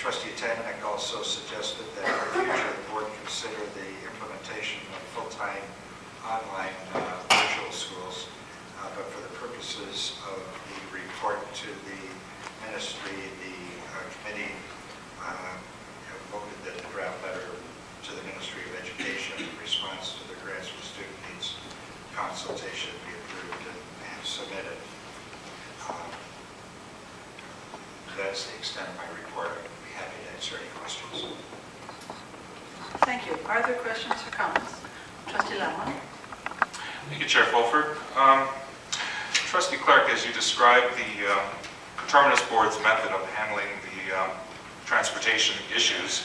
Trustee Tamanek also suggested that in the future the board consider the implementation of full-time online virtual schools, but for the purposes of the report to the ministry, the committee voted that the draft letter to the Ministry of Education in response to the grants for student needs consultation be approved and submitted. That's the extent of my report. I'd be happy to answer any questions. Thank you. Are there questions or comments? Trustee Lamont. Thank you, Chair Fulford. Trustee Clark, as you described the Coterminous Board's method of handling the transportation issues,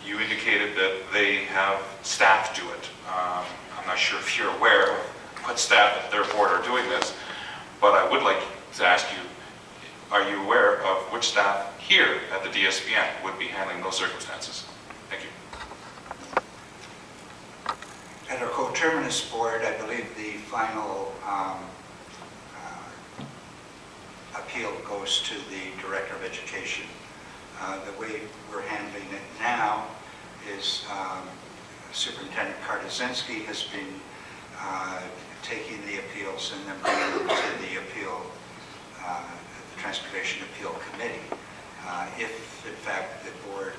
you indicated that they have staff do it. I'm not sure if you're aware of what staff at their board are doing this, but I would like to ask you, are you aware of which staff here at the DSBN would be handling those circumstances? Thank you. At our coterminous board, I believe the final appeal goes to the Director of Education. The way we're handling it now is Superintendent Kartazinski has been taking the appeals and then bringing them to the appeal, the Transportation Appeal Committee. If, in fact, the board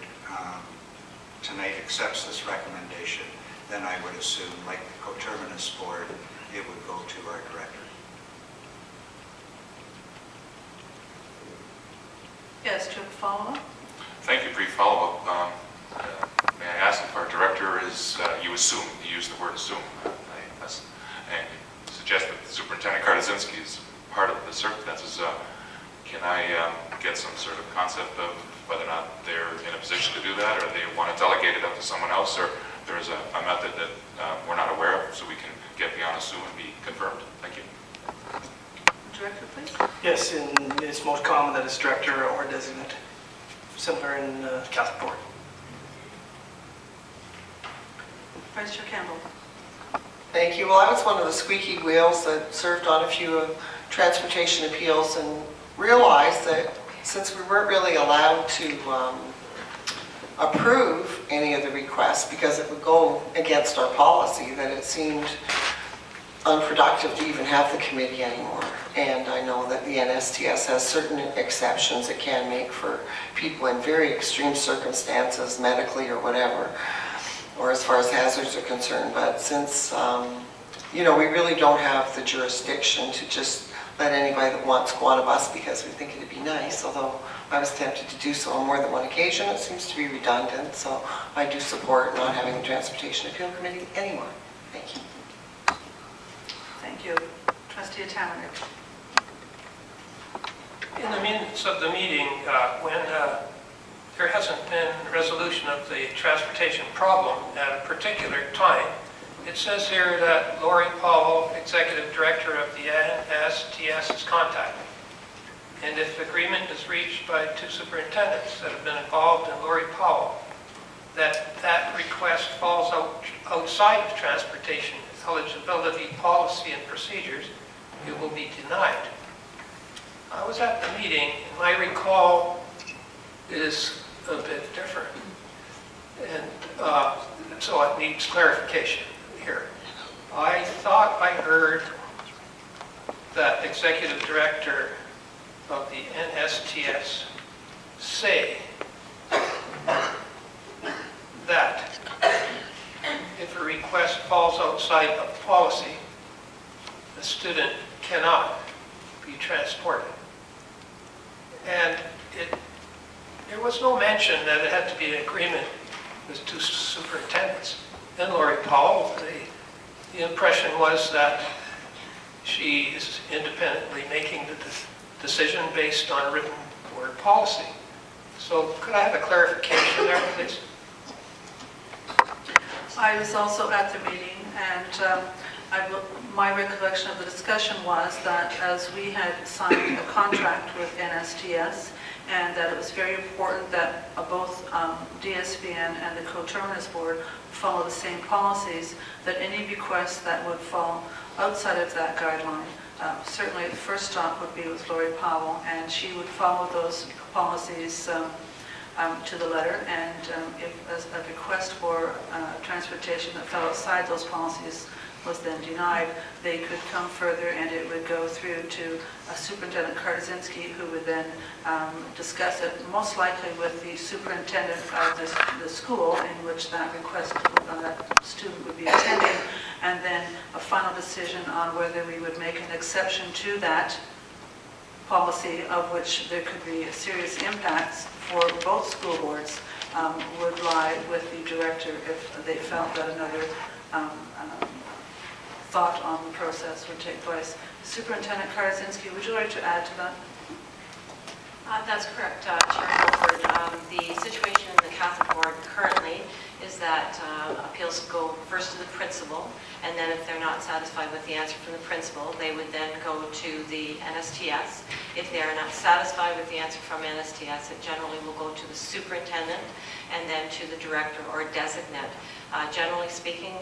tonight accepts this recommendation, then I would assume, like the coterminous board, it would go to our director. Yes, to follow-up? Thank you. Brief follow-up. May I ask if our director is, you assume, you use the word assume, and suggest that Superintendent Kartazinski is part of the circumstances. Can I get some sort of concept of whether or not they're in a position to do that, or they want to delegate it up to someone else, or there is a method that we're not aware of, so we can get beyond assume and be confirmed? Thank you. Director, please. Yes, and it's most common that it's director or designate, similar in Catholic Board. Vice Chair Campbell. Thank you. Well, I was one of the squeaky wheels that served on a few transportation appeals and realized that since we weren't really allowed to approve any of the requests because it would go against our policy, that it seemed unproductive to even have the committee anymore. And I know that the NSTS has certain exceptions it can make for people in very extreme circumstances, medically or whatever, or as far as hazards are concerned. But since, you know, we really don't have the jurisdiction to just let anybody that wants go on a bus because we think it'd be nice, although I was tempted to do so on more than one occasion. It seems to be redundant, so I do support not having a Transportation Appeal Committee anymore. Thank you. Thank you. Trustee Tamanek. In the minutes of the meeting, when there hasn't been resolution of the transportation problem at a particular time, it says here that Lori Powell, Executive Director of the NSTS, is contacted. And if agreement is reached by two superintendents that have been involved in Lori Powell, that request falls outside of transportation eligibility policy and procedures, it will be denied. I was at the meeting, and my recall is a bit different. And so it needs clarification here. I thought I heard that Executive Director of the NSTS say that if a request falls outside of policy, the student cannot be transported. And there was no mention that it had to be an agreement with two superintendents. Then Lori Powell, the impression was that she is independently making the decision based on written board policy. So could I have a clarification there, please? I was also at the meeting, and my recollection of the discussion was that as we had signed a contract with NSTS, and that it was very important that both DSBN and the coterminous board follow the same policies, that any requests that would fall outside of that guideline, certainly the first stop would be with Lori Powell, and she would follow those policies to the letter, and if a request for transportation that fell outside those policies was then denied, they could come further and it would go through to Superintendent Kartazinski, who would then discuss it, most likely with the superintendent of the school in which that request, that student would be attending, and then a final decision on whether we would make an exception to that policy, of which there could be serious impacts for both school boards, would lie with the director if they felt that another thought on the process would take place. Superintendent Kartazinski, would you like to add to that? That's correct, Chair Fulford. The situation in the Catholic Board currently is that appeals go first to the principal, and then if they're not satisfied with the answer from the principal, they would then go to the NSTS. If they are not satisfied with the answer from NSTS, it generally will go to the superintendent and then to the director or designate. Generally speaking,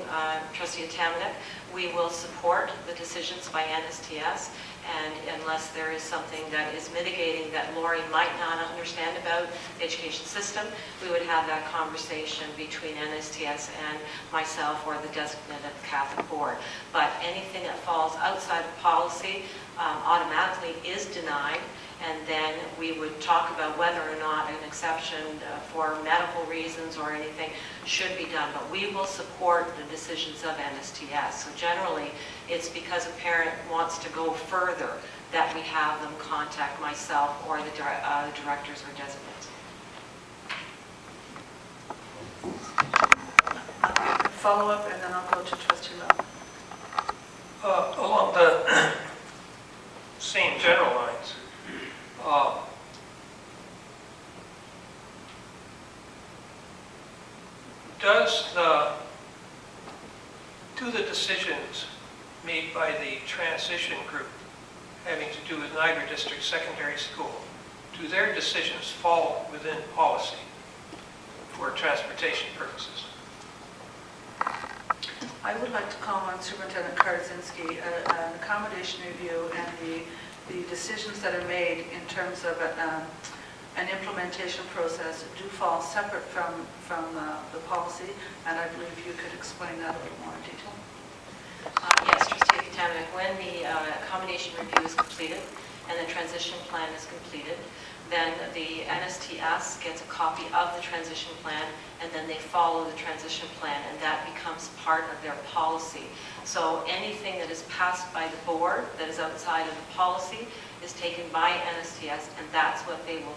Trustee Atamanuik, we will support the decisions by NSTS, and unless there is something that is mitigating that Lori might not understand about the education system, we would have that conversation between NSTS and myself or the designate at the Catholic Board. But anything that falls outside of policy automatically is denied, and then we would talk about whether or not an exception for medical reasons or anything should be done. But we will support the decisions of NSTS. So generally, it's because a parent wants to go further that we have them contact myself or the directors or designates. Follow up, and then I'll go to Trustee Lowe. Along the same general lines, do the decisions made by the transition group having to do with Niagara District Secondary School, do their decisions fall within policy for transportation purposes? I would like to call on Superintendent Kartazinski. An accommodation review and the decisions that are made in terms of an implementation process do fall separate from the policy, and I believe you could explain that a little more in detail. Yes, Trustee Atamanuik, when the accommodation review is completed and the transition plan is completed, then the NSTS gets a copy of the transition plan, and then they follow the transition plan, and that becomes part of their policy. So anything that is passed by the board that is outside of the policy is taken by NSTS, and that's what they will